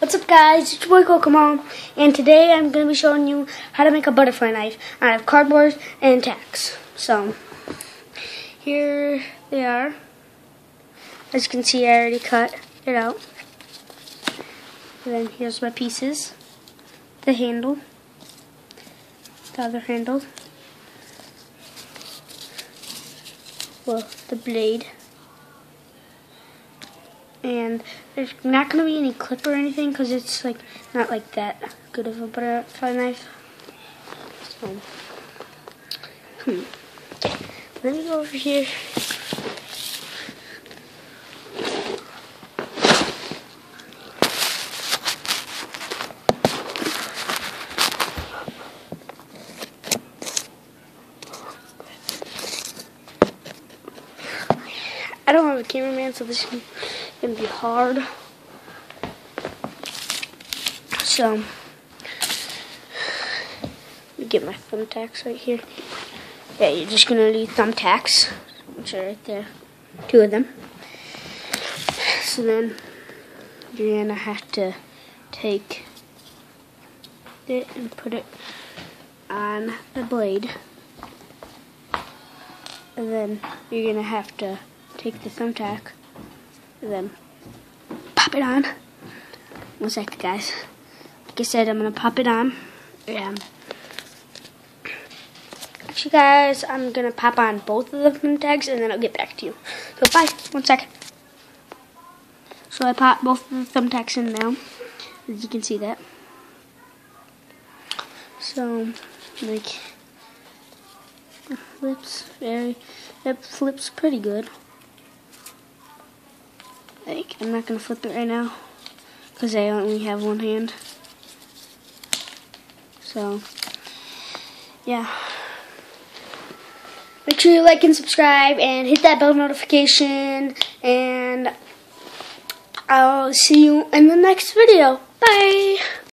What's up guys, it's your boy Kokomon, and today I'm going to be showing you how to make a butterfly knife out of cardboard and tacks. So, here they are. As you can see, I already cut it out. And then here's my pieces. The handle, the other handle, well, the blade. And there's not going to be any clip or anything because it's like not like that good of a butterfly knife. So, let me go over here. I don't have a cameraman, so this is going to be hard. So, let me get my thumbtacks right here. Yeah, you're just going to need thumbtacks, which are right there. 2 of them. So then, you're going to have to take it and put it on the blade. And then, you're going to have to take the thumbtack and then pop it on. 1 second, guys. Like I said, I'm going to pop it on. Actually, guys, I'm going to pop on both of the thumbtacks and then I'll get back to you. So, bye. 1 second. So, I popped both of the thumbtacks in now. As you can see that. So, like, it flips pretty good. Like, I'm not going to flip it right now because I only have one hand. So, yeah. Make sure you like and subscribe and hit that bell notification. And I'll see you in the next video. Bye!